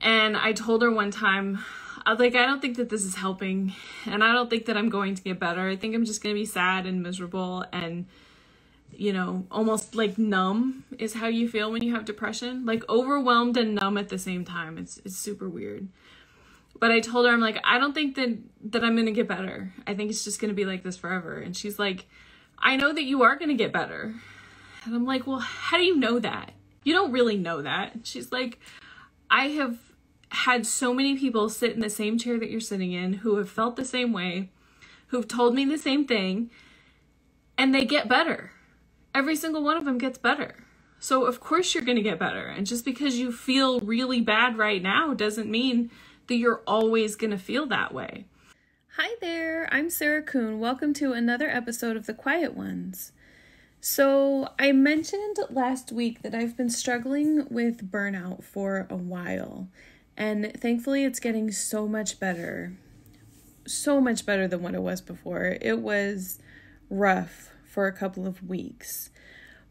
And I told her one time, I was like, I don't think that this is helping, and I don't think that I'm going to get better. I think I'm just going to be sad and miserable and, you know, almost like numb is how you feel when you have depression. Like overwhelmed and numb at the same time. It's super weird. But I told her, I'm like, I don't think that I'm going to get better. I think it's just going to be like this forever. And she's like, I know that you are going to get better. And I'm like, well, how do you know that? You don't really know that. She's like, I have had so many people sit in the same chair that you're sitting in who have felt the same way, who've told me the same thing, and they get better. Every single one of them gets better. So of course you're going to get better. And just because you feel really bad right now doesn't mean that you're always going to feel that way. Hi there, I'm Sarah Kuhn. Welcome to another episode of The Quiet Ones. So I mentioned last week that I've been struggling with burnout for a while, and thankfully it's getting so much better than what it was before. It was rough for a couple of weeks,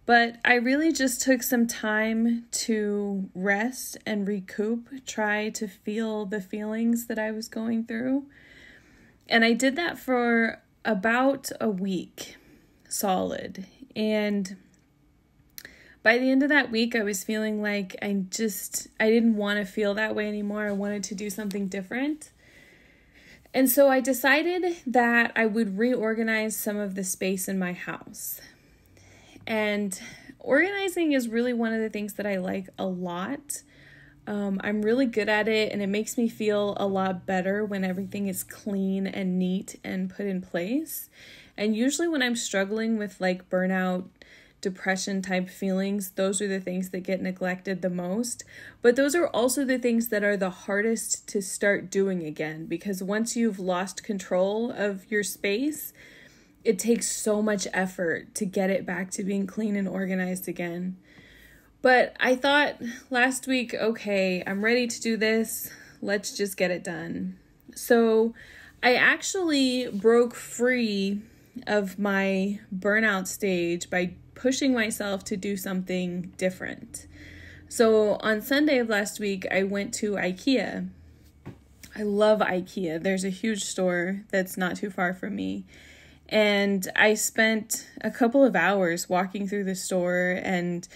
but I really just took some time to rest and recoup, try to feel the feelings that I was going through. And I did that for about a week solid. And by the end of that week, I was feeling like I didn't want to feel that way anymore. I wanted to do something different. And so I decided that I would reorganize some of the space in my house. And organizing is really one of the things that I like a lot. I'm really good at it, and it makes me feel a lot better when everything is clean and neat and put in place. And usually when I'm struggling with like burnout, depression type feelings, those are the things that get neglected the most. But those are also the things that are the hardest to start doing again, because once you've lost control of your space, it takes so much effort to get it back to being clean and organized again. But I thought last week, okay, I'm ready to do this. Let's just get it done. So I actually broke free of my burnout stage by pushing myself to do something different. So on Sunday of last week, I went to IKEA. I love IKEA. There's a huge store that's not too far from me. And I spent a couple of hours walking through the store, and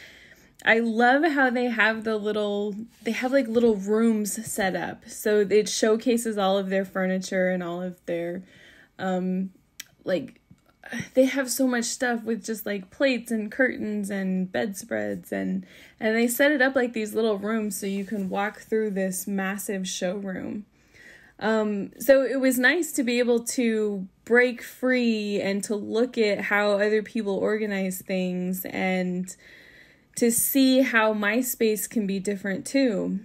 I love how they have little rooms set up. So it showcases all of their furniture and all of their, they have so much stuff with just like plates and curtains and bedspreads, and they set it up like these little rooms so you can walk through this massive showroom. So it was nice to be able to break free and to look at how other people organize things and to see how my space can be different too.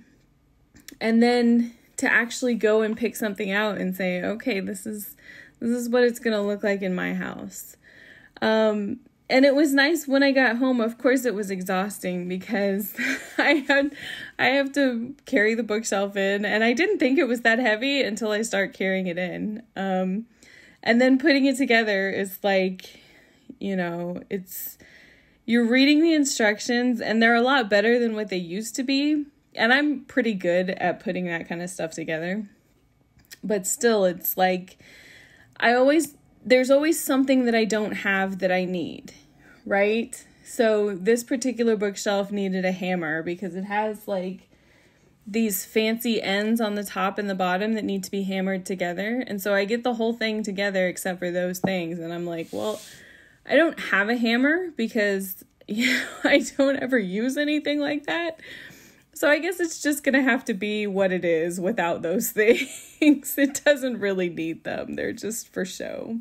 And then to actually go and pick something out and say, okay, this is what it's going to look like in my house. And it was nice when I got home. Of course, it was exhausting because I have to carry the bookshelf in, and I didn't think it was that heavy until I start carrying it in. And then putting it together is like, you're reading the instructions, and they're a lot better than what they used to be. And I'm pretty good at putting that kind of stuff together. But still, it's like, there's always something that I don't have that I need, right? So this particular bookshelf needed a hammer because it has like these fancy ends on the top and the bottom that need to be hammered together. And so I get the whole thing together except for those things. And I'm like, well, I don't have a hammer because I don't ever use anything like that. So I guess it's just going to have to be what it is without those things. It doesn't really need them. They're just for show.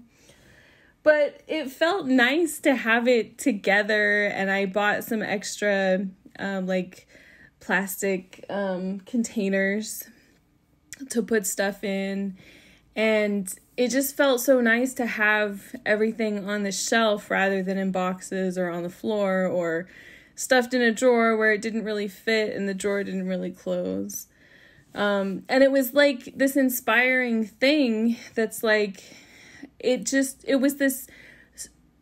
But it felt nice to have it together, and I bought some extra plastic containers to put stuff in, and it just felt so nice to have everything on the shelf rather than in boxes or on the floor or stuffed in a drawer where it didn't really fit and the drawer didn't really close. And it was like this inspiring thing that's like, it was this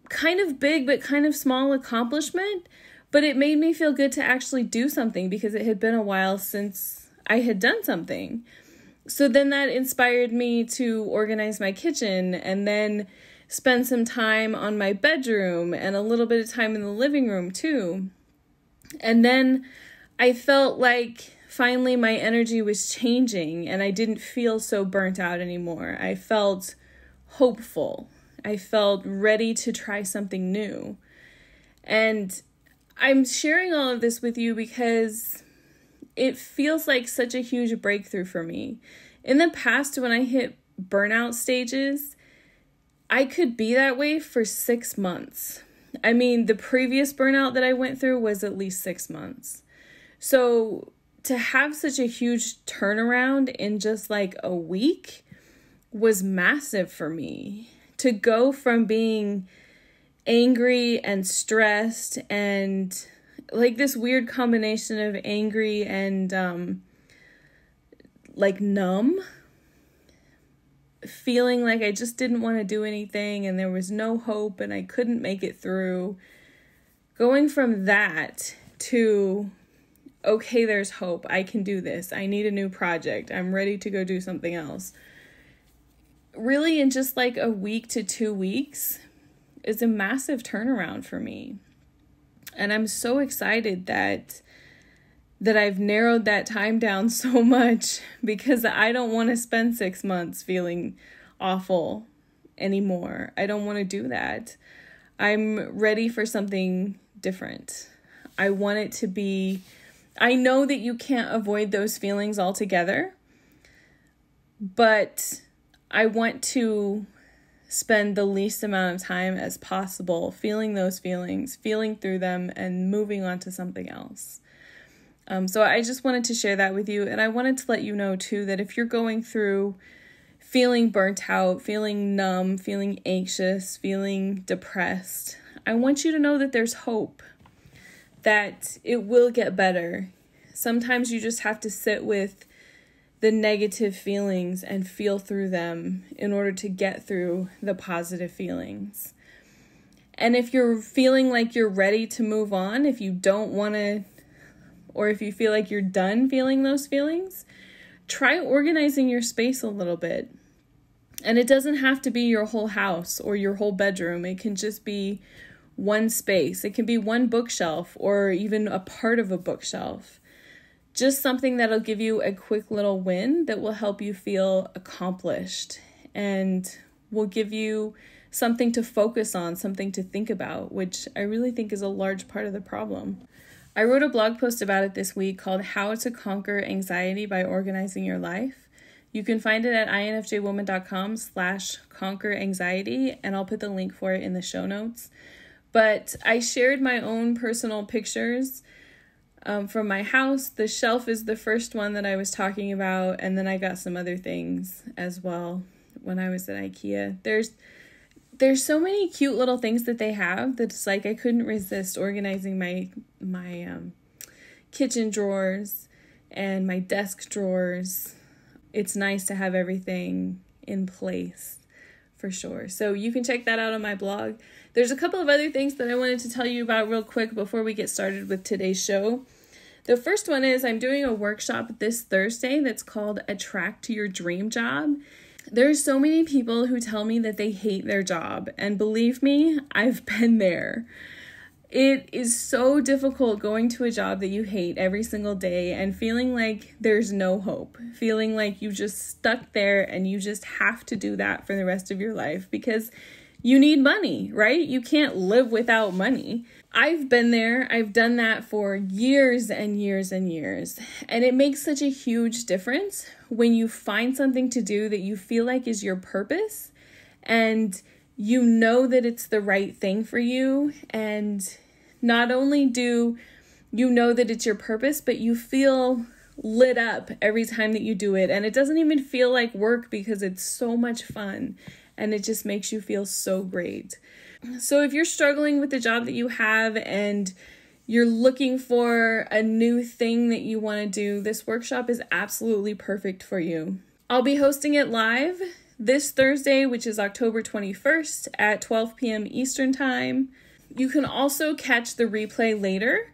kind of big but kind of small accomplishment, but it made me feel good to actually do something because it had been a while since I had done something. So then that inspired me to organize my kitchen and then spend some time on my bedroom and a little bit of time in the living room too. And then I felt like finally my energy was changing and I didn't feel so burnt out anymore. I felt hopeful. I felt ready to try something new. And I'm sharing all of this with you because it feels like such a huge breakthrough for me. In the past, when I hit burnout stages, I could be that way for 6 months. I mean, the previous burnout that I went through was at least 6 months. So to have such a huge turnaround in just like a week was massive for me. To go from being angry and stressed and like this weird combination of angry and like numb, feeling like I just didn't want to do anything and there was no hope and I couldn't make it through. Going from that to, okay, there's hope. I can do this. I need a new project. I'm ready to go do something else. Really, in just like a week to 2 weeks is a massive turnaround for me. And I'm so excited that I've narrowed that time down so much because I don't want to spend 6 months feeling awful anymore. I don't want to do that. I'm ready for something different. I want it to be, I know that you can't avoid those feelings altogether, but I want to spend the least amount of time as possible feeling those feelings, feeling through them, and moving on to something else. So I just wanted to share that with you. And I wanted to let you know too, that if you're going through feeling burnt out, feeling numb, feeling anxious, feeling depressed, I want you to know that there's hope, that it will get better. Sometimes you just have to sit with the negative feelings and feel through them in order to get through the positive feelings. And if you're feeling like you're ready to move on, if you don't want to, or if you feel like you're done feeling those feelings, try organizing your space a little bit. And it doesn't have to be your whole house or your whole bedroom. It can just be one space. It can be one bookshelf or even a part of a bookshelf. Just something that'll give you a quick little win that will help you feel accomplished and will give you something to focus on, something to think about, which I really think is a large part of the problem. I wrote a blog post about it this week called How to Conquer Anxiety by Organizing Your Life. You can find it at infjwoman.com/conqueranxiety, and I'll put the link for it in the show notes. But I shared my own personal pictures from my house. The shelf is the first one that I was talking about, and then I got some other things as well when I was at IKEA. There's so many cute little things that they have that's like I couldn't resist organizing my kitchen drawers and my desk drawers. It's nice to have everything in place for sure. So you can check that out on my blog. There's a couple of other things that I wanted to tell you about real quick before we get started with today's show. The first one is I'm doing a workshop this Thursday that's called Attract to Your Dream Job. There's so many people who tell me that they hate their job, and believe me, I've been there. It is so difficult going to a job that you hate every single day and feeling like there's no hope, feeling like you just stuck there and you just have to do that for the rest of your life because you need money, right? You can't live without money. I've been there. I've done that for years and years and years. And it makes such a huge difference when you find something to do that you feel like is your purpose and you know that it's the right thing for you. And not only do you know that it's your purpose, but you feel lit up every time that you do it. And it doesn't even feel like work because it's so much fun and it just makes you feel so great. So if you're struggling with the job that you have and you're looking for a new thing that you want to do, this workshop is absolutely perfect for you. I'll be hosting it live this Thursday, which is October 21st at 12 p.m. Eastern Time. You can also catch the replay later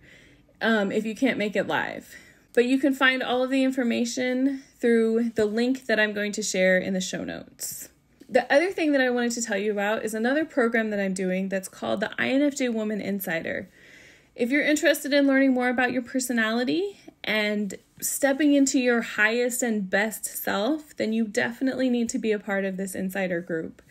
if you can't make it live. But you can find all of the information through the link that I'm going to share in the show notes. The other thing that I wanted to tell you about is another program that I'm doing that's called the INFJ Woman Insider. If you're interested in learning more about your personality and stepping into your highest and best self, then you definitely need to be a part of this insider group.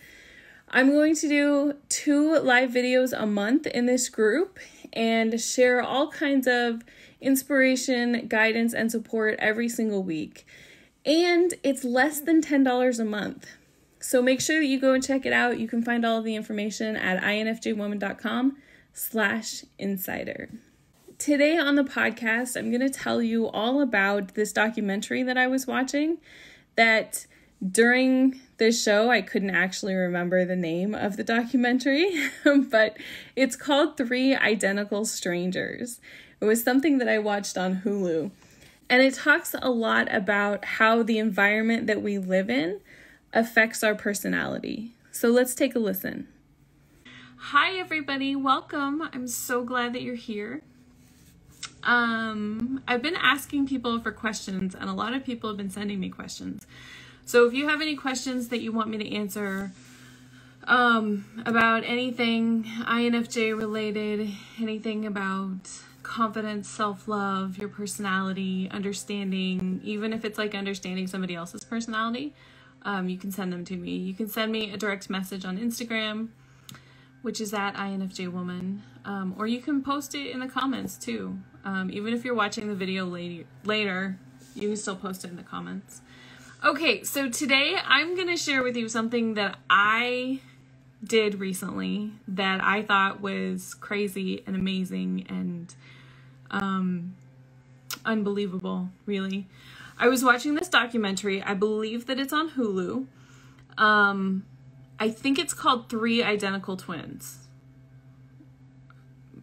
I'm going to do 2 live videos a month in this group and share all kinds of inspiration, guidance, and support every single week. And it's less than $10 a month. So make sure that you go and check it out. You can find all of the information at infjwoman.com/insider. Today on the podcast, I'm going to tell you all about this documentary that I was watching that during this show, I couldn't actually remember the name of the documentary, but it's called 3 Identical Strangers. It was something that I watched on Hulu, and it talks a lot about how the environment that we live in affects our personality. So let's take a listen. Hi, everybody. Welcome. I'm so glad that you're here. I've been asking people for questions, and a lot of people have been sending me questions. So if you have any questions that you want me to answer about anything INFJ related, anything about confidence, self-love, your personality, understanding, even if it's like understanding somebody else's personality, you can send them to me. You can send me a direct message on Instagram, which is at INFJWoman, or you can post it in the comments too. Even if you're watching the video later, you can still post it in the comments. Okay, so today I'm going to share with you something that I did recently that I thought was crazy and amazing and unbelievable, really. I was watching this documentary. I believe that it's on Hulu. I think it's called 3 Identical Twins.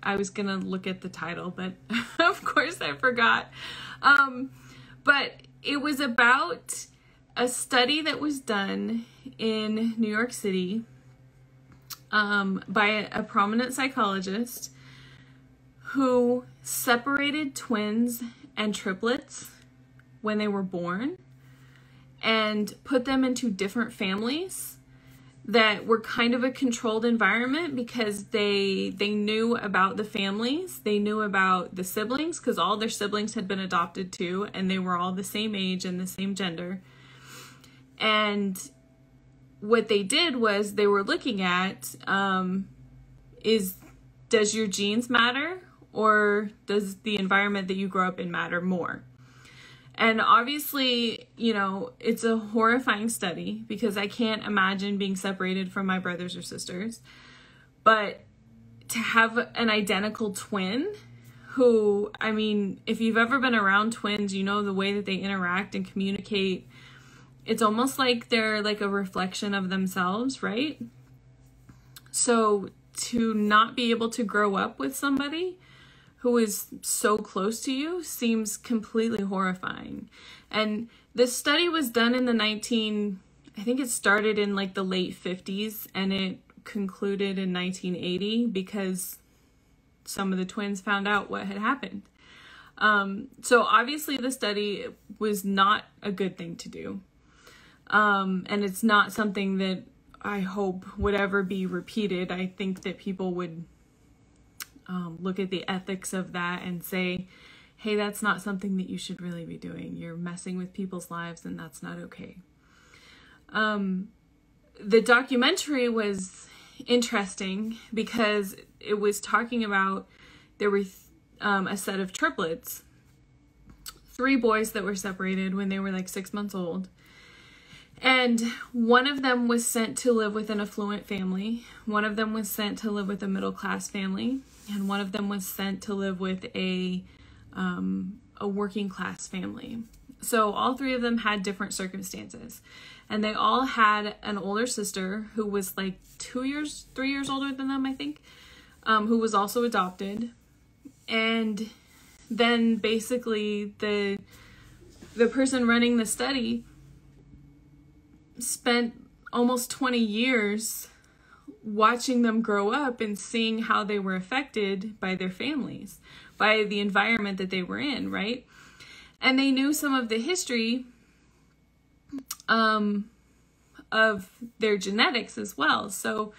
I was going to look at the title, but of course I forgot. But it was about a study that was done in New York City by a prominent psychologist who separated twins and triplets when they were born and put them into different families that were kind of a controlled environment because they knew about the families, they knew about the siblings because all their siblings had been adopted too, and they were all the same age and the same gender. And what they did was they were looking at does your genes matter, or does the environment that you grow up in matter more? And obviously, you know, it's a horrifying study because I can't imagine being separated from my brothers or sisters. But to have an identical twin who, I mean, if you've ever been around twins, you know the way that they interact and communicate. It's almost like they're like a reflection of themselves, right? So to not be able to grow up with somebody who is so close to you seems completely horrifying. And this study was done in I think it started in like the late 50s and it concluded in 1980 because some of the twins found out what had happened. So obviously the study was not a good thing to do. And it's not something that I hope would ever be repeated. I think that people would look at the ethics of that and say, hey, that's not something that you should really be doing. You're messing with people's lives and that's not okay. The documentary was interesting because it was talking about there were a set of triplets, 3 boys that were separated when they were like 6 months old. And one of them was sent to live with an affluent family. One of them was sent to live with a middle-class family. And one of them was sent to live with a working-class family. So all 3 of them had different circumstances. And they all had an older sister who was like 3 years older than them, I think, who was also adopted. And then basically the person running the study spent almost 20 years watching them grow up and seeing how they were affected by their families, by the environment that they were in, right? And they knew some of the history of their genetics as well. So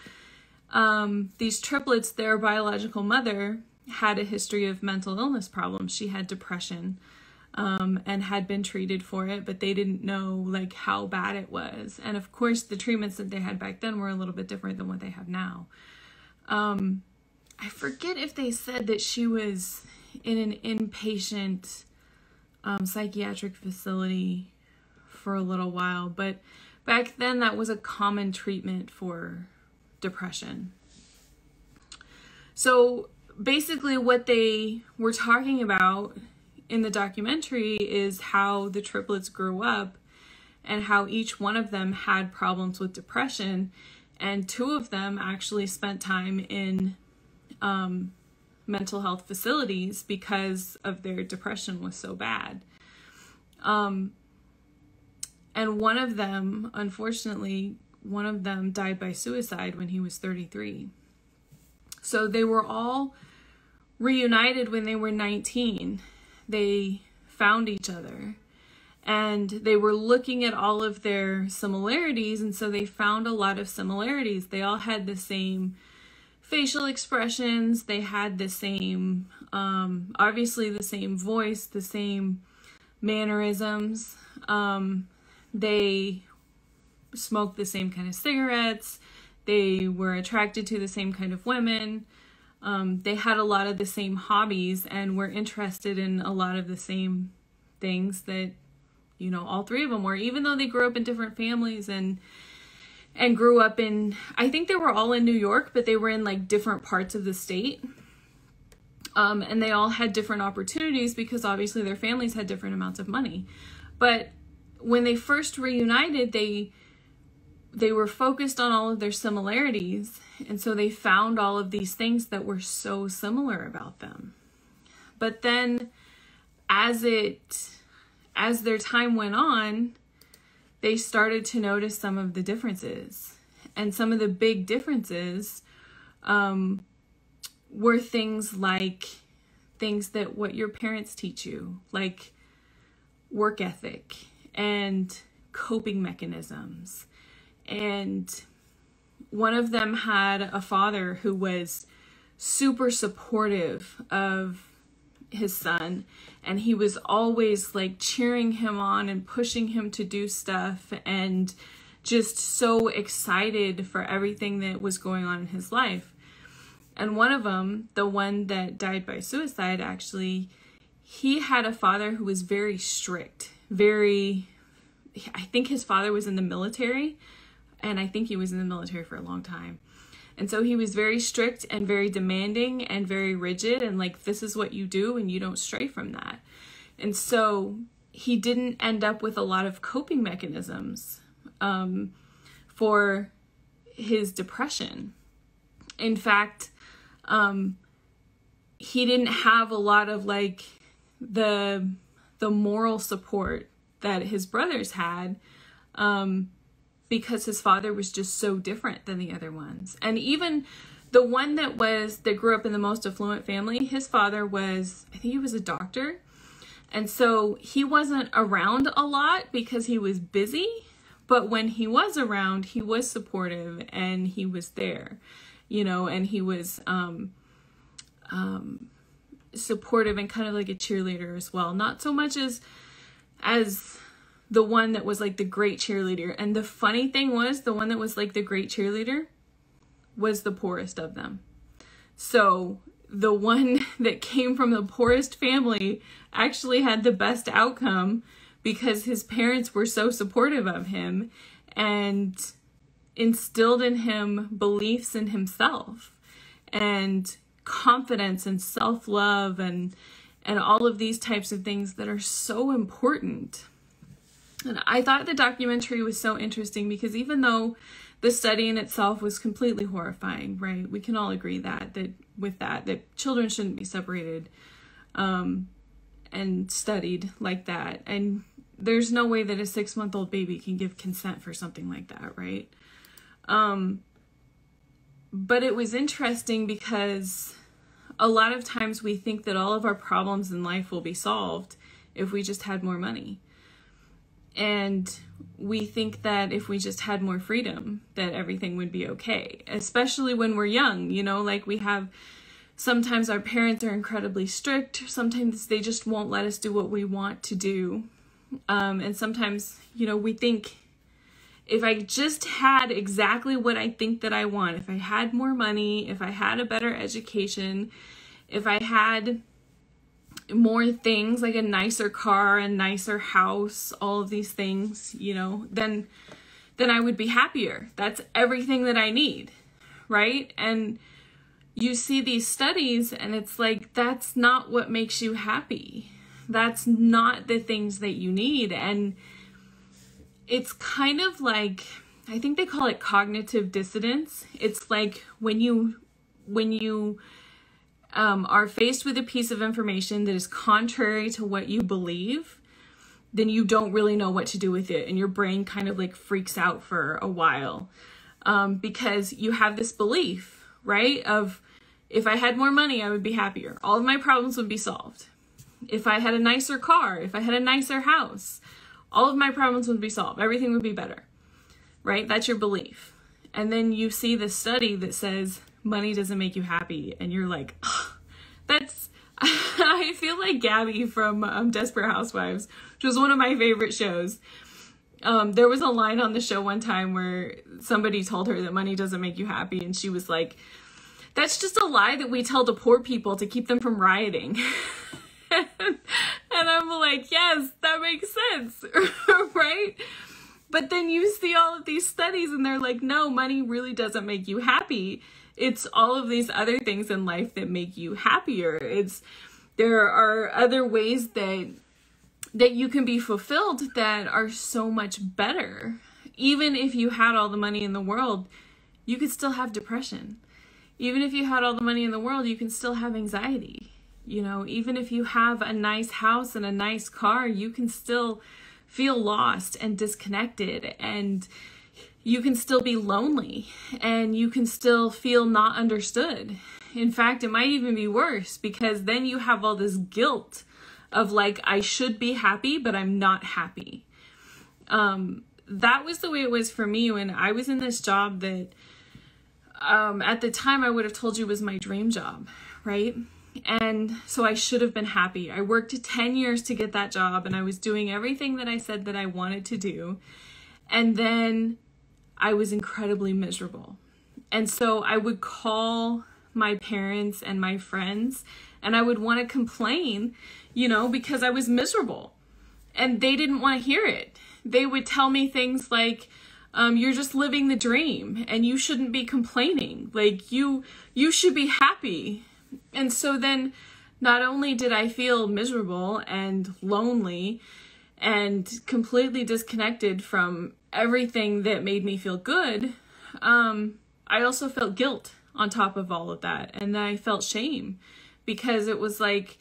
these triplets, their biological mother had a history of mental illness problems. She had depression and had been treated for it, but they didn't know like how bad it was. And of course, the treatments that they had back then were a little bit different than what they have now. I forget if they said that she was in an inpatient psychiatric facility for a little while, but back then that was a common treatment for depression. So basically what they were talking about in the documentary is how the triplets grew up and how each one of them had problems with depression, and two of them actually spent time in mental health facilities because of their depression was so bad. And one of them, unfortunately, one of them died by suicide when he was 33. So they were all reunited when they were 19. They found each other and they were looking at all of their similarities, and so they found a lot of similarities. They all had the same facial expressions, they had the same, obviously the same voice, the same mannerisms. They smoked the same kind of cigarettes. They were attracted to the same kind of women. They had a lot of the same hobbies and were interested in a lot of the same things that, you know, all three of them were, even though they grew up in different families and grew up in, I think they were all in New York, but they were in like different parts of the state. And they all had different opportunities because obviously their families had different amounts of money. But when they first reunited, they were focused on all of their similarities. And so they found all of these things that were so similar about them. But then as their time went on, they started to notice some of the differences. And some of the big differences were things that what your parents teach you, like work ethic and coping mechanisms. And one of them had a father who was super supportive of his son, and he was always like cheering him on and pushing him to do stuff and just so excited for everything that was going on in his life. And one of them, the one that died by suicide, actually, he had a father who was very strict, I think his father was in the military, and I think he was in the military for a long time. And so he was very strict and very demanding and very rigid, and like, this is what you do and you don't stray from that. And so he didn't end up with a lot of coping mechanisms for his depression. In fact, he didn't have a lot of like the moral support that his brothers had, because his father was just so different than the other ones. And even the one that grew up in the most affluent family, his father was, I think he was a doctor. And so he wasn't around a lot because he was busy, but when he was around, he was supportive and he was there, you know, and he was supportive and kind of like a cheerleader as well. Not so much as the one that was like the great cheerleader. And the funny thing was, the one that was like the great cheerleader was the poorest of them. So the one that came from the poorest family actually had the best outcome because his parents were so supportive of him and instilled in him beliefs in himself and confidence and self-love and all of these types of things that are so important. And I thought the documentary was so interesting because even though the study in itself was completely horrifying, right? We can all agree that children shouldn't be separated and studied like that. And there's no way that a 6-month-old baby can give consent for something like that, right? But it was interesting because a lot of times we think that all of our problems in life will be solved if we just had more money. And we think that if we just had more freedom, that everything would be okay, especially when we're young, you know, like sometimes our parents are incredibly strict. Sometimes they just won't let us do what we want to do. And sometimes, you know, we think if I just had exactly what I think that I want, if I had more money, if I had a better education, if I had more things like a nicer car, a nicer house, all of these things, you know, then I would be happier. That's everything that I need, right? And you see these studies and it's like, that's not what makes you happy. That's not the things that you need. And it's kind of like, I think they call it cognitive dissonance. It's like when you are faced with a piece of information that is contrary to what you believe, then you don't really know what to do with it. And your brain kind of like freaks out for a while because you have this belief, right? Of if I had more money, I would be happier. All of my problems would be solved. If I had a nicer car, if I had a nicer house, all of my problems would be solved. Everything would be better, right? That's your belief. And then you see the study that says money doesn't make you happy. And you're like, oh, I feel like Gabby from Desperate Housewives, which was one of my favorite shows. There was a line on the show one time where somebody told her that money doesn't make you happy. And she was like, that's just a lie that we tell to poor people to keep them from rioting. And I'm like, yes, that makes sense, right? But then you see all of these studies and they're like, no, money really doesn't make you happy. It's all of these other things in life that make you happier. There are other ways that you can be fulfilled that are so much better. Even if you had all the money in the world, you could still have depression. Even if you had all the money in the world, you can still have anxiety. You know, even if you have a nice house and a nice car, you can still feel lost and disconnected, and you can still be lonely, and you can still feel not understood. In fact, it might even be worse because then you have all this guilt of like, I should be happy, but I'm not happy. That was the way it was for me when I was in this job that at the time I would have told you was my dream job, right? And so I should have been happy. I worked 10 years to get that job and I was doing everything that I said that I wanted to do. And then I was incredibly miserable. And so I would call my parents and my friends and I would want to complain, you know, because I was miserable and they didn't want to hear it. They would tell me things like, you're just living the dream and you shouldn't be complaining. Like you should be happy. And so then not only did I feel miserable and lonely and completely disconnected from everything that made me feel good, I also felt guilt on top of all of that. And I felt shame because it was like,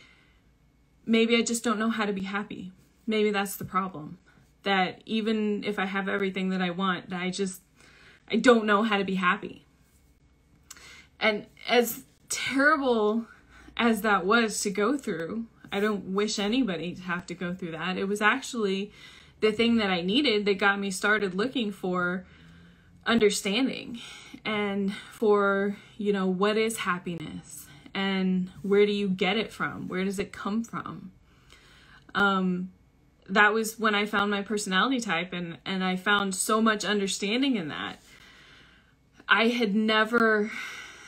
maybe I just don't know how to be happy. Maybe that's the problem. That even if I have everything that I want, I don't know how to be happy. And as terrible as that was to go through, I don't wish anybody to have to go through that. It was actually the thing that I needed that got me started looking for understanding and for, you know, what is happiness and where do you get it from? Where does it come from? That was when I found my personality type and I found so much understanding in that.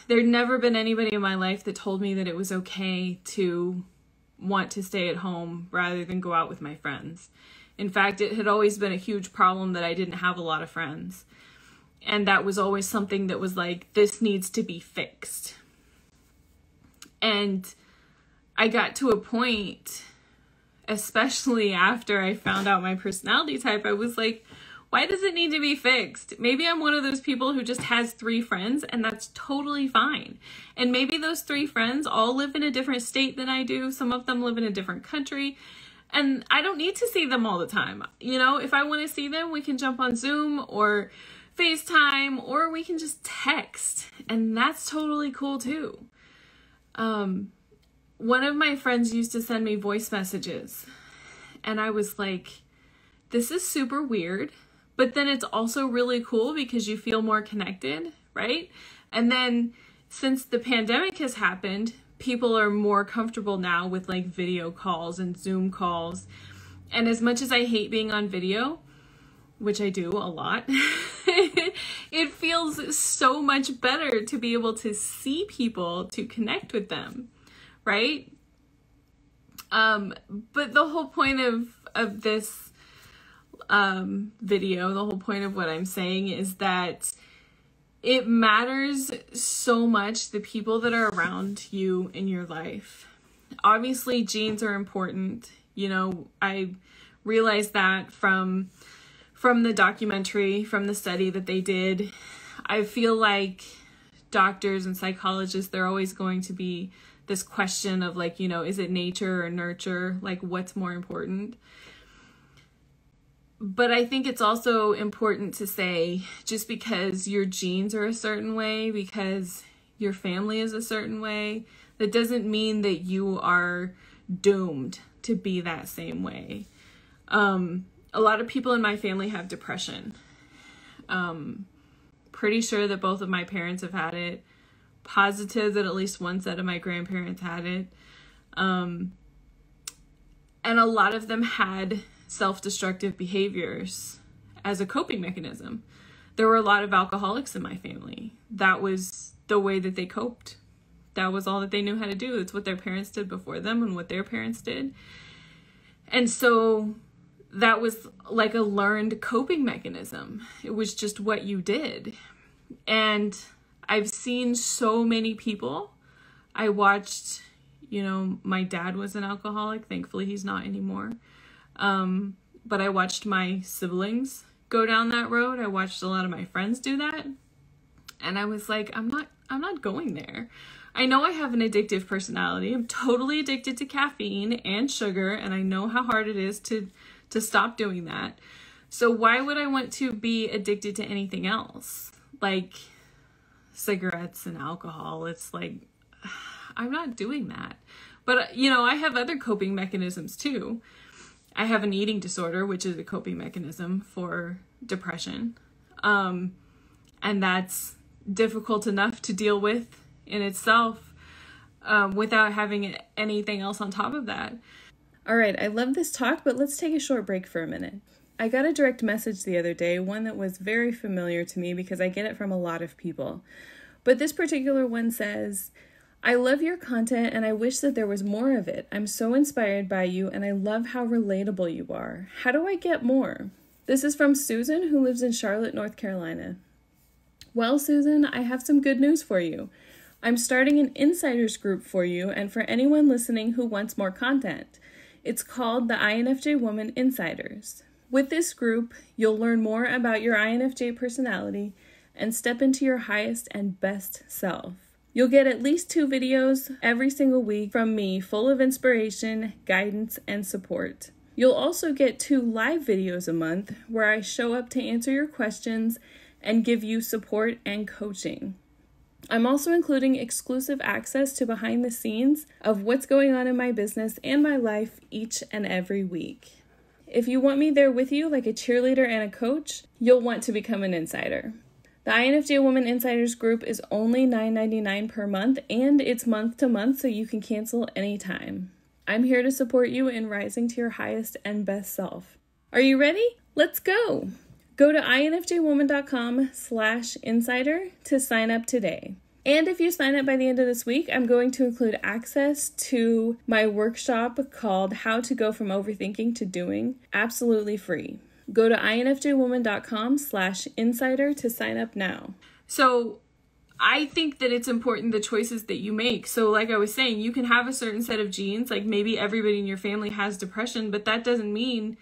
There'd never been anybody in my life that told me that it was okay to want to stay at home rather than go out with my friends. In fact, it had always been a huge problem that I didn't have a lot of friends. And that was always something that was like, this needs to be fixed. And I got to a point, especially after I found out my personality type, I was like, why does it need to be fixed? Maybe I'm one of those people who just has 3 friends and that's totally fine. And maybe those 3 friends all live in a different state than I do. Some of them live in a different country. And I don't need to see them all the time. You know, if I want to see them, we can jump on Zoom or FaceTime, or we can just text. And that's totally cool too. One of my friends used to send me voice messages. And I was like, this is super weird, but then it's also really cool because you feel more connected, right? And then since the pandemic has happened, people are more comfortable now with like video calls and Zoom calls. And as much as I hate being on video, which I do a lot, it feels so much better to be able to see people, to connect with them, right? But the whole point of this video, the whole point of what I'm saying is that it matters so much the people that are around you in your life. Obviously, genes are important. You know, I realized that from the documentary, from the study that they did. I feel like doctors and psychologists, they're always going to be this question of like, you know, is it nature or nurture? Like, what's more important? But I think it's also important to say, just because your genes are a certain way, because your family is a certain way, that doesn't mean that you are doomed to be that same way. A lot of people in my family have depression. Pretty sure that both of my parents have had it. Positive that at least one set of my grandparents had it. And a lot of them had self-destructive behaviors as a coping mechanism. There were a lot of alcoholics in my family. That was the way that they coped. That was all that they knew how to do. It's what their parents did before them and what their parents did. And so that was like a learned coping mechanism. It was just what you did. And I've seen so many people. I watched, you know, my dad was an alcoholic. Thankfully, he's not anymore. But I watched my siblings go down that road. I watched a lot of my friends do that. And I was like, I'm not going there. I know I have an addictive personality. I'm totally addicted to caffeine and sugar. And I know how hard it is to stop doing that. So why would I want to be addicted to anything else? Like cigarettes and alcohol. It's like, I'm not doing that. But, you know, I have other coping mechanisms too. I have an eating disorder, which is a coping mechanism for depression. And that's difficult enough to deal with in itself, without having anything else on top of that. All right, I love this talk, but let's take a short break for a minute. I got a direct message the other day, one that was very familiar to me because I get it from a lot of people. But this particular one says, I love your content and I wish that there was more of it. I'm so inspired by you and I love how relatable you are. How do I get more? This is from Susan, who lives in Charlotte, North Carolina. Well, Susan, I have some good news for you. I'm starting an insiders group for you and for anyone listening who wants more content. It's called the INFJ Woman Insiders. With this group, you'll learn more about your INFJ personality and step into your highest and best self. You'll get at least 2 videos every single week from me, full of inspiration, guidance, and support. You'll also get 2 live videos a month where I show up to answer your questions and give you support and coaching. I'm also including exclusive access to behind the scenes of what's going on in my business and my life each and every week. If you want me there with you like a cheerleader and a coach, you'll want to become an insider. The INFJ Woman Insiders group is only $9.99 per month, and it's month to month, so you can cancel anytime. I'm here to support you in rising to your highest and best self. Are you ready? Let's go! Go to infjwoman.com/insider to sign up today. And if you sign up by the end of this week, I'm going to include access to my workshop called How to Go From Overthinking to Doing, absolutely free. Go to infjwoman.com/insider to sign up now. So I think that it's important the choices that you make. So like I was saying, you can have a certain set of genes, like maybe everybody in your family has depression, but that doesn't mean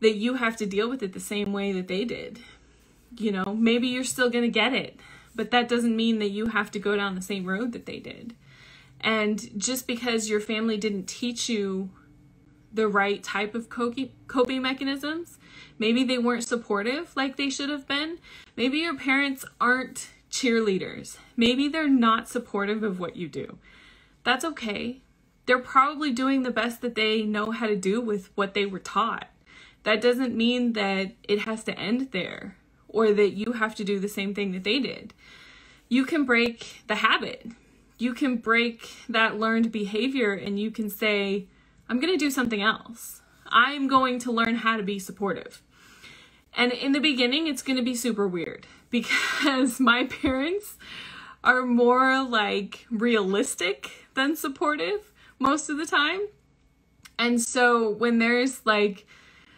that you have to deal with it the same way that they did. You know, maybe you're still going to get it, but that doesn't mean that you have to go down the same road that they did. And just because your family didn't teach you the right type of coping mechanisms, maybe they weren't supportive like they should have been. Maybe your parents aren't cheerleaders. Maybe they're not supportive of what you do. That's okay. they're probably doing the best that they know how to do with what they were taught. That doesn't mean that it has to end there or that you have to do the same thing that they did. You can break the habit. You can break that learned behavior and you can say, I'm going to do something else. I'm going to learn how to be supportive. And in the beginning, it's going to be super weird because my parents are more like realistic than supportive most of the time. And so when there's like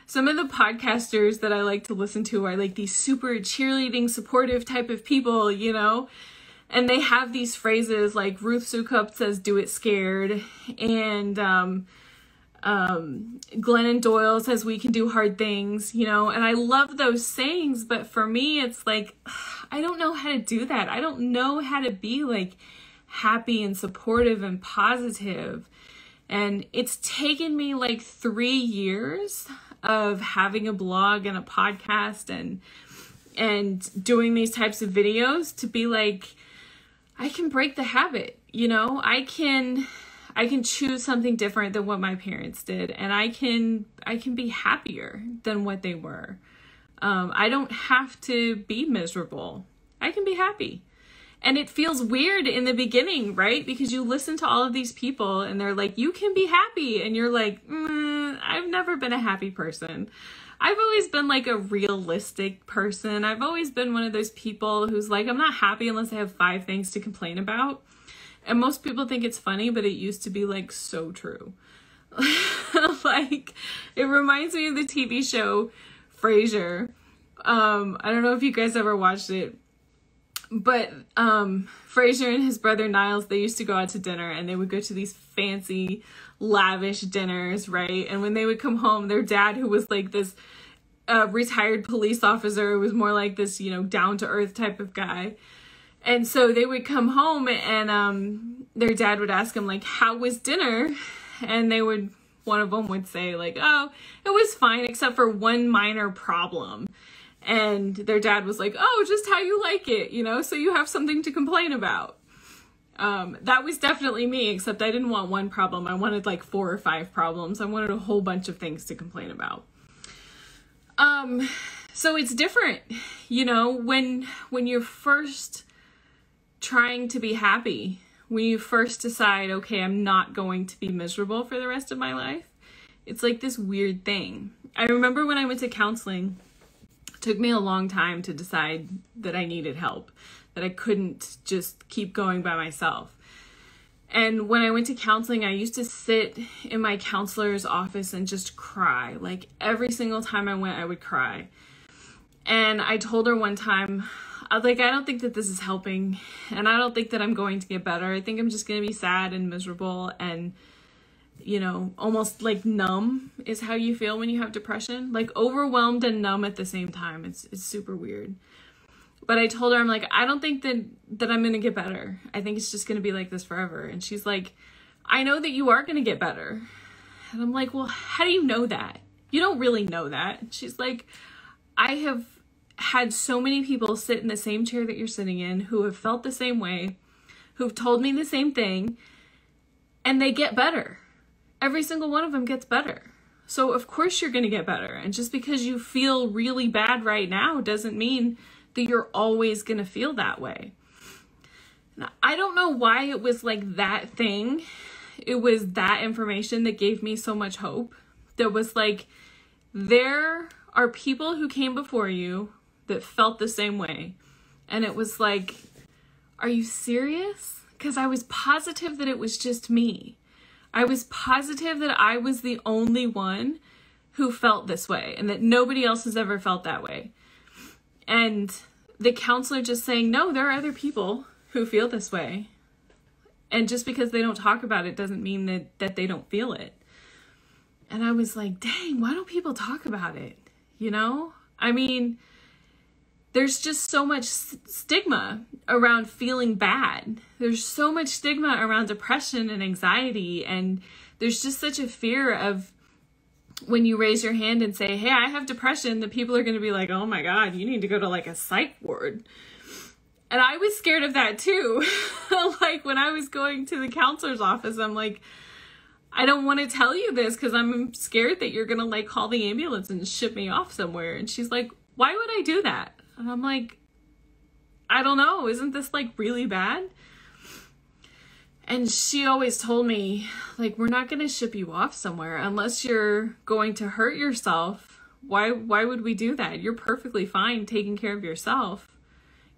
some of the podcasters that I like to listen to are like these super cheerleading, supportive type of people, you know, and they have these phrases like Ruth Soukup says, do it scared. And Glennon Doyle says we can do hard things, you know, and I love those sayings. But for me, it's like, I don't know how to do that. I don't know how to be like happy and supportive and positive. And it's taken me like 3 years of having a blog and a podcast and doing these types of videos to be like, I can break the habit, you know, I can choose something different than what my parents did. And I can be happier than what they were. I don't have to be miserable. I can be happy. And it feels weird in the beginning, right? Because you listen to all of these people and they're like, you can be happy. And you're like, I've never been a happy person. I've always been like a realistic person. I've always been one of those people who's like, I'm not happy unless I have 5 things to complain about. And most people think it's funny, but it used to be like so true. Like, it reminds me of the TV show Frasier. I don't know if you guys ever watched it. But Frasier and his brother Niles, they used to go out to dinner and they would go to these fancy, lavish dinners, right? And when they would come home, their dad, who was like this retired police officer, was more like this, you know, down-to-earth type of guy. And so they would come home and their dad would ask them, like, how was dinner? And one of them would say, like, oh, it was fine except for one minor problem. And their dad was like, oh, just how you like it, you know, so you have something to complain about. That was definitely me, except I didn't want one problem. I wanted like 4 or 5 problems. I wanted a whole bunch of things to complain about. So it's different, you know, when you're first trying to be happy, when you first decide, okay, I'm not going to be miserable for the rest of my life. It's like this weird thing. I remember when I went to counseling, took me a long time to decide that I needed help, that I couldn't just keep going by myself. And when I went to counseling, I used to sit in my counselor's office and just cry. Like every single time I went, I would cry. And I told her one time, I was like, I don't think that this is helping. And I don't think that I'm going to get better. I think I'm just going to be sad and miserable and, you know, almost like numb is how you feel when you have depression. Like overwhelmed and numb at the same time. It's super weird. But I told her, I'm like, I don't think that I'm going to get better. I think it's just going to be like this forever. And she's like, I know that you are going to get better. And I'm like, well, how do you know that? You don't really know that. And she's like, I have had so many people sit in the same chair that you're sitting in who have felt the same way, who've told me the same thing, and they get better. Every single one of them gets better. So of course you're going to get better. And just because you feel really bad right now doesn't mean that you're always going to feel that way. Now, I don't know why it was like that thing. It was that information that gave me so much hope. That was like, there are people who came before you that felt the same way. And it was like, are you serious? Because I was positive that it was just me. I was positive that I was the only one who felt this way and that nobody else has ever felt that way. And the counselor just saying, no, there are other people who feel this way. And just because they don't talk about it doesn't mean that they don't feel it. And I was like, dang, why don't people talk about it? You know? I mean, there's just so much stigma around feeling bad. There's so much stigma around depression and anxiety. And there's just such a fear of when you raise your hand and say, hey, I have depression, that people are going to be like, oh my God, you need to go to like a psych ward. And I was scared of that too. Like when I was going to the counselor's office, I'm like, I don't want to tell you this because I'm scared that you're going to like call the ambulance and ship me off somewhere. And she's like, why would I do that? And I'm like, I don't know. Isn't this like really bad? And she always told me, like, we're not going to ship you off somewhere unless you're going to hurt yourself. Why would we do that? You're perfectly fine taking care of yourself.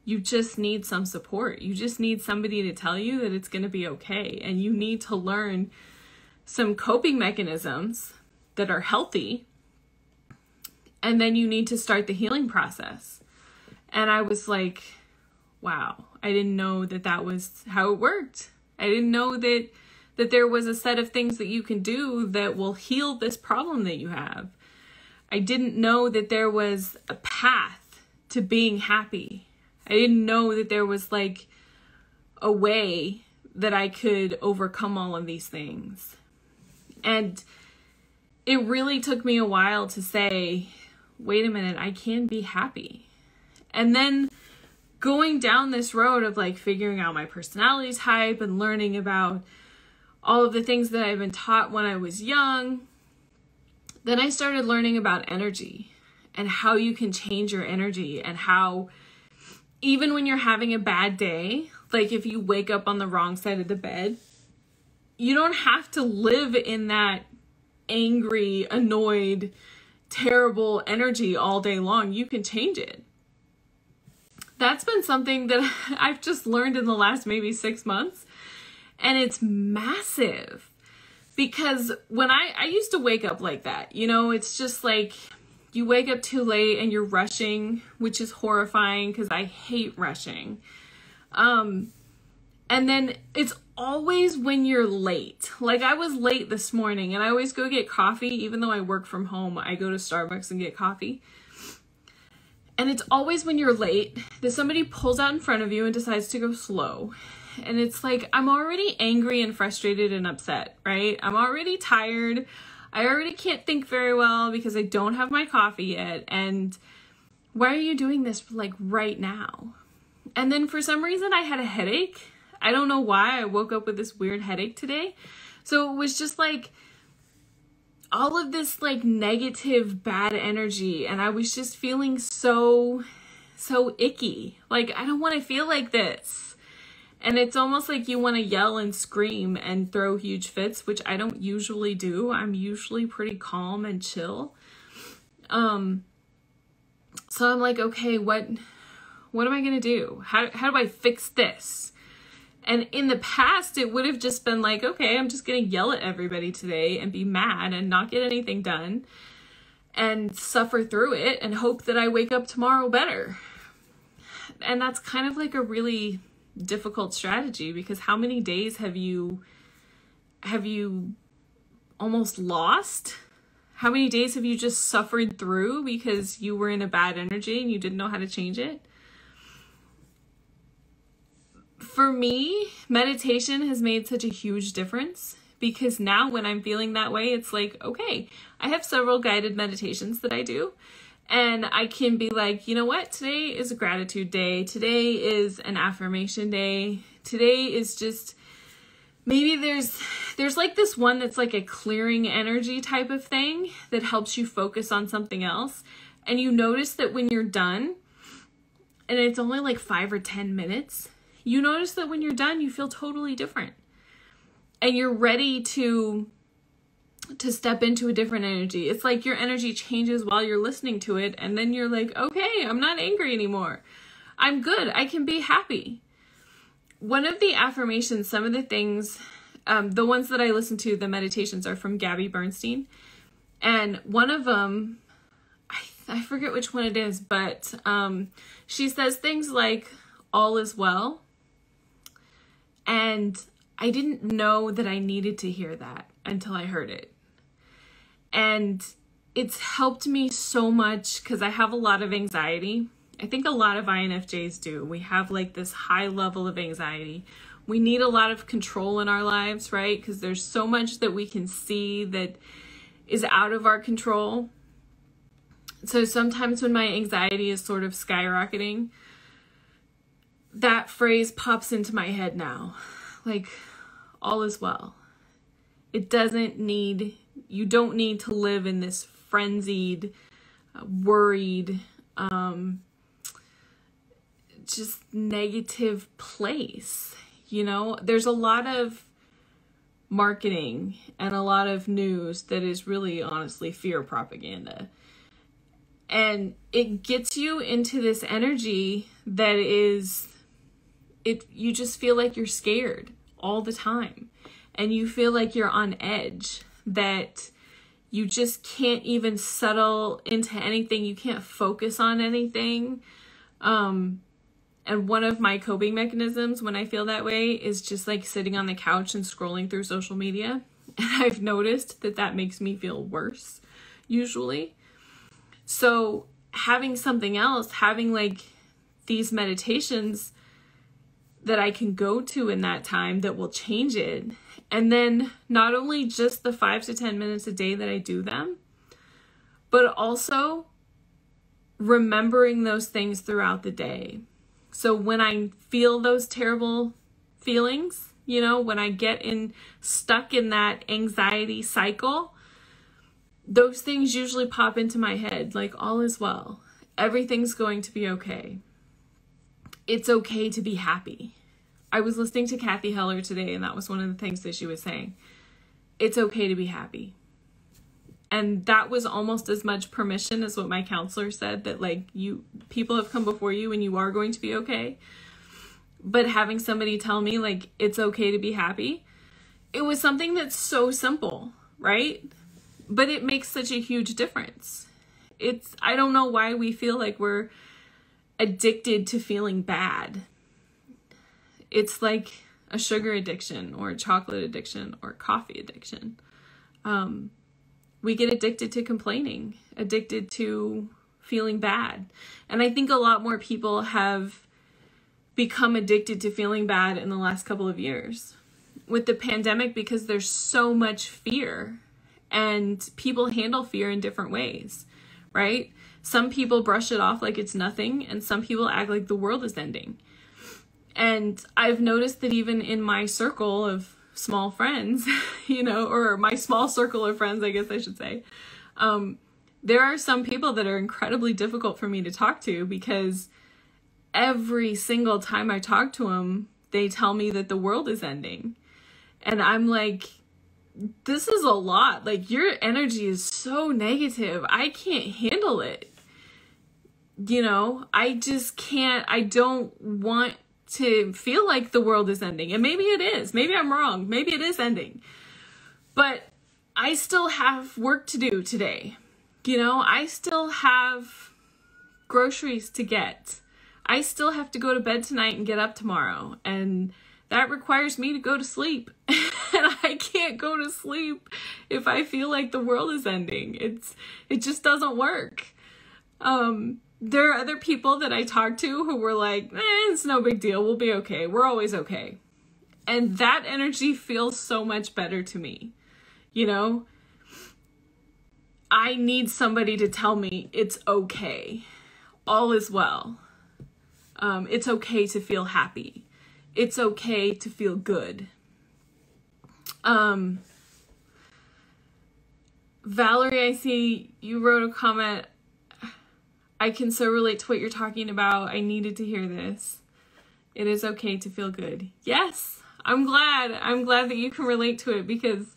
You just need some support. You just need somebody to tell you that it's going to be okay. And you need to learn some coping mechanisms that are healthy. And then you need to start the healing process. And I was like, wow, I didn't know that that was how it worked. I didn't know that there was a set of things that you can do that will heal this problem that you have. I didn't know that there was a path to being happy. I didn't know that there was like a way that I could overcome all of these things. And it really took me a while to say, wait a minute, I can be happy. And then going down this road of like figuring out my personality type and learning about all of the things that I've been taught when I was young, then I started learning about energy and how you can change your energy, and how even when you're having a bad day, like if you wake up on the wrong side of the bed, you don't have to live in that angry, annoyed, terrible energy all day long. You can change it. That's been something that I've just learned in the last maybe 6 months. And it's massive. Because when I used to wake up like that, you know, it's just like you wake up too late and you're rushing, which is horrifying because I hate rushing. And then it's always when you're late. Like I was late this morning and I always go get coffee. Even though I work from home, I go to Starbucks and get coffee. And it's always when you're late that somebody pulls out in front of you and decides to go slow. And it's like, I'm already angry and frustrated and upset, right? I'm already tired. I already can't think very well because I don't have my coffee yet. And why are you doing this like right now? And then for some reason I had a headache. I don't know why I woke up with this weird headache today. So it was just like all of this like negative, bad energy. And I was just feeling so icky. Like, I don't want to feel like this. And it's almost like you want to yell and scream and throw huge fits, which I don't usually do. I'm usually pretty calm and chill. So I'm like, okay, what am I going to do? How do I fix this? And in the past, it would have just been like, okay, I'm just going to yell at everybody today and be mad and not get anything done and suffer through it and hope that I wake up tomorrow better. And that's kind of like a really difficult strategy, because how many days have you almost lost? How many days have you just suffered through because you were in a bad energy and you didn't know how to change it? For me, meditation has made such a huge difference, because now when I'm feeling that way, it's like, okay, I have several guided meditations that I do. And I can be like, you know what? Today is a gratitude day. Today is an affirmation day. Today is just, maybe there's like this one that's like a clearing energy type of thing that helps you focus on something else. And you notice that when you're done, and it's only like 5 or 10 minutes, you notice that when you're done, you feel totally different. And you're ready to step into a different energy. It's like your energy changes while you're listening to it. And then you're like, okay, I'm not angry anymore. I'm good. I can be happy. One of the affirmations, some of the things, the ones that I listen to, the meditations, are from Gabby Bernstein. And one of them, I forget which one it is, but she says things like, all is well. And I didn't know that I needed to hear that until I heard it. And it's helped me so much because I have a lot of anxiety. I think a lot of INFJs do. We have like this high level of anxiety. We need a lot of control in our lives, right? Because there's so much that we can see that is out of our control. So sometimes when my anxiety is sort of skyrocketing, that phrase pops into my head now. Like, all is well. You don't need to live in this frenzied, worried, just negative place. You know, there's a lot of marketing and a lot of news that is really honestly fear propaganda. And it gets you into this energy that you just feel like you're scared all the time. And you feel like you're on edge, that you just can't even settle into anything. You can't focus on anything. And one of my coping mechanisms when I feel that way is just like sitting on the couch and scrolling through social media. And I've noticed that makes me feel worse, usually. So having something else, having like these meditations that I can go to in that time that will change it. And then not only just the 5 to 10 minutes a day that I do them, but also remembering those things throughout the day. So when I feel those terrible feelings, you know, when I get stuck in that anxiety cycle, those things usually pop into my head, like all is well. Everything's going to be okay. It's okay to be happy. I was listening to Kathy Heller today, and that was one of the things that she was saying. It's okay to be happy. And that was almost as much permission as what my counselor said, that like people have come before you and you are going to be okay. But having somebody tell me like, it's okay to be happy, it was something that's so simple, right? But it makes such a huge difference. I don't know why we feel like we're addicted to feeling bad. It's like a sugar addiction or a chocolate addiction or coffee addiction. We get addicted to complaining, addicted to feeling bad. And I think a lot more people have become addicted to feeling bad in the last couple of years with the pandemic, because there's so much fear and people handle fear in different ways, right? Some people brush it off like it's nothing, and some people act like the world is ending. And I've noticed that even in my circle of small friends, you know, or my small circle of friends, I guess I should say, there are some people that are incredibly difficult for me to talk to, because every single time I talk to them, they tell me that the world is ending. And I'm like, this is a lot. Like, your energy is so negative. I can't handle it. You know, I just can't. I don't want to feel like the world is ending. And maybe it is. Maybe I'm wrong. Maybe it is ending. But I still have work to do today. You know, I still have groceries to get. I still have to go to bed tonight and get up tomorrow. And that requires me to go to sleep. And I can't go to sleep if I feel like the world is ending. It just doesn't work. There are other people that I talk to who were like, it's no big deal. We'll be okay. We're always okay. And that energy feels so much better to me. You know, I need somebody to tell me it's okay. All is well. It's okay to feel happy. It's okay to feel good. Valerie, I see you wrote a comment. I can so relate to what you're talking about. I needed to hear this. It is okay to feel good. Yes, I'm glad. I'm glad that you can relate to it, because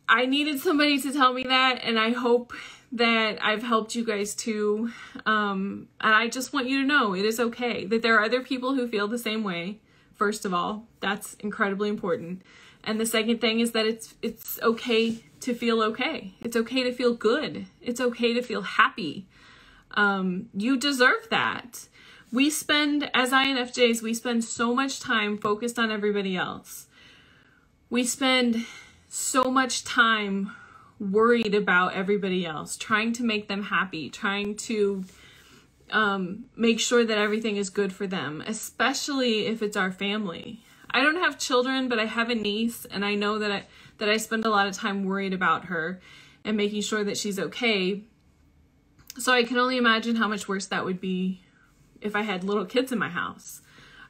I needed somebody to tell me that, and I hope that I've helped you guys too. And I just want you to know it is okay, that there are other people who feel the same way. First of all, that's incredibly important. And the second thing is that it's okay to feel okay. It's okay to feel good. It's okay to feel happy. You deserve that. We spend, as INFJs, we spend so much time focused on everybody else. We spend so much time worried about everybody else, trying to make them happy, trying to make sure that everything is good for them, especially if it's our family. I don't have children, but I have a niece, and I know that I spend a lot of time worried about her and making sure that she's okay. So I can only imagine how much worse that would be if I had little kids in my house.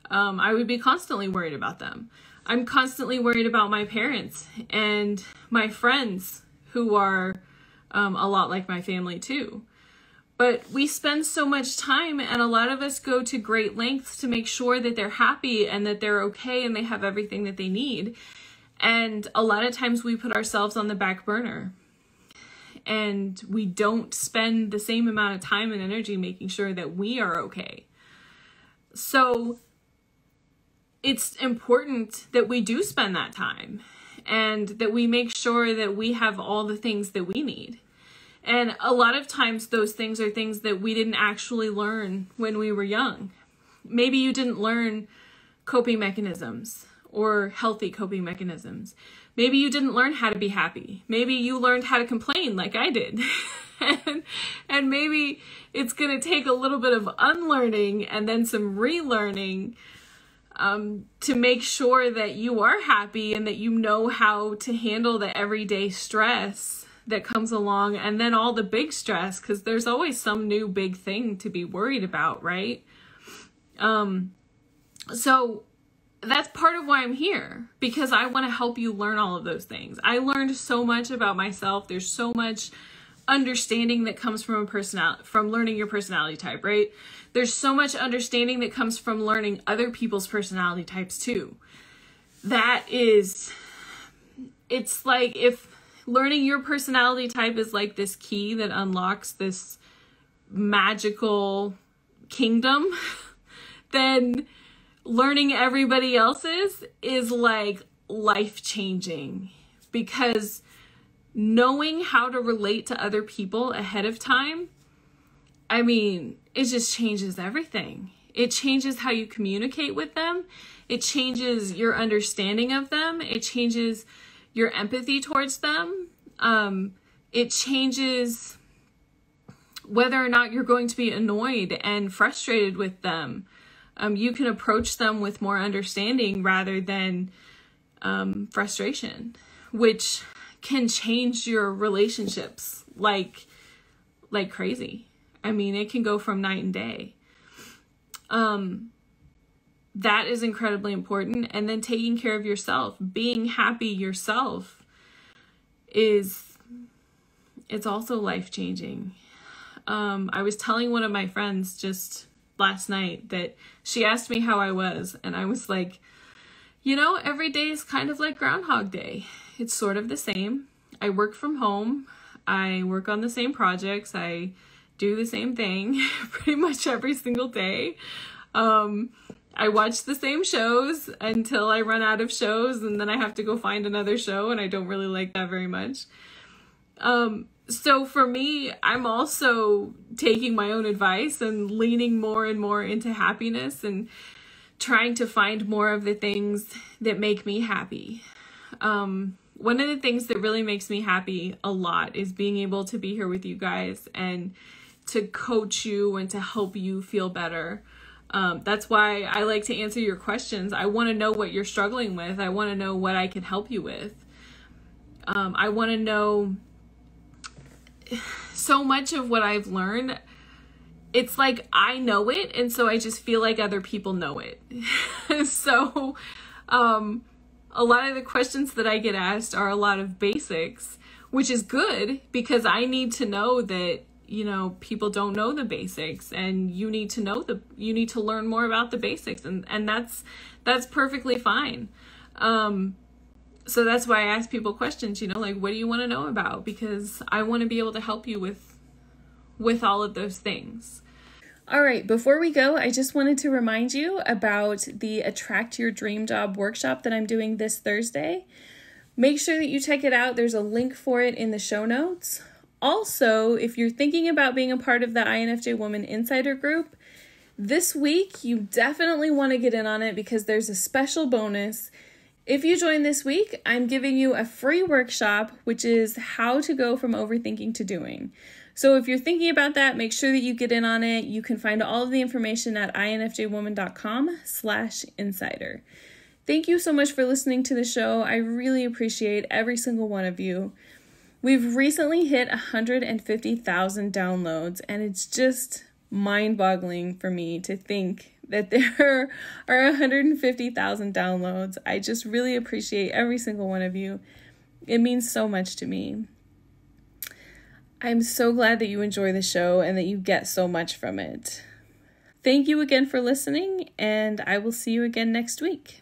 I would be constantly worried about them. I'm constantly worried about my parents and my friends who are a lot like my family too. But we spend so much time, and a lot of us go to great lengths to make sure that they're happy and that they're okay and they have everything that they need. And a lot of times we put ourselves on the back burner, and we don't spend the same amount of time and energy making sure that we are okay. So it's important that we do spend that time and that we make sure that we have all the things that we need. And a lot of times those things are things that we didn't actually learn when we were young. Maybe you didn't learn coping mechanisms or healthy coping mechanisms. Maybe you didn't learn how to be happy. Maybe you learned how to complain like I did. and maybe it's going to take a little bit of unlearning and then some relearning to make sure that you are happy and that you know how to handle the everyday stress that comes along, and then all the big stress, because there's always some new big thing to be worried about, right? So that's part of why I'm here, because I want to help you learn all of those things. I learned so much about myself. There's so much understanding that comes from from learning your personality type, right? There's so much understanding that comes from learning other people's personality types too. It's like if learning your personality type is like this key that unlocks this magical kingdom, then learning everybody else's is like life-changing, because knowing how to relate to other people ahead of time, I mean, it just changes everything. It changes how you communicate with them. It changes your understanding of them. It changes your empathy towards them. It changes whether or not you're going to be annoyed and frustrated with them. You can approach them with more understanding rather than frustration, which can change your relationships like crazy. I mean, it can go from night and day. That is incredibly important. And then taking care of yourself, being happy yourself it's also life-changing. I was telling one of my friends just last night that she asked me how I was, and I was like, every day is kind of like Groundhog Day. It's sort of the same. I work from home. I work on the same projects. I do the same thing pretty much every single day. I watch the same shows until I run out of shows, and then I have to go find another show, and I don't really like that very much. So for me, I'm also taking my own advice and leaning more and more into happiness and trying to find more of the things that make me happy. One of the things that really makes me happy a lot is being able to be here with you guys and to coach you and to help you feel better. That's why I like to answer your questions. I want to know what you're struggling with. I want to know what I can help you with. I want to know so much of what I've learned. It's like I know it, and so I just feel like other people know it. So a lot of the questions that I get asked are a lot of basics, which is good because I need to know that people don't know the basics, and you need to learn more about the basics, and that's perfectly fine. So that's why I ask people questions, like, what do you want to know about? Because I want to be able to help you with all of those things. All right, before we go, I just wanted to remind you about the Attract Your Dream Job workshop that I'm doing this Thursday. Make sure that you check it out. There's a link for it in the show notes. Also, if you're thinking about being a part of the INFJ Woman Insider Group, this week you definitely want to get in on it because there's a special bonus. If you join this week, I'm giving you a free workshop, which is how to go from overthinking to doing. So if you're thinking about that, make sure that you get in on it. You can find all of the information at infjwoman.com/insider. Thank you so much for listening to the show. I really appreciate every single one of you. We've recently hit 150,000 downloads, and it's just mind-boggling for me to think that there are 150,000 downloads. I just really appreciate every single one of you. It means so much to me. I'm so glad that you enjoy the show and that you get so much from it. Thank you again for listening, and I will see you again next week.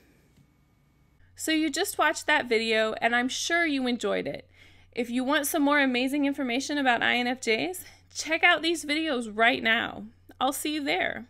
So you just watched that video, and I'm sure you enjoyed it. If you want some more amazing information about INFJs, check out these videos right now. I'll see you there.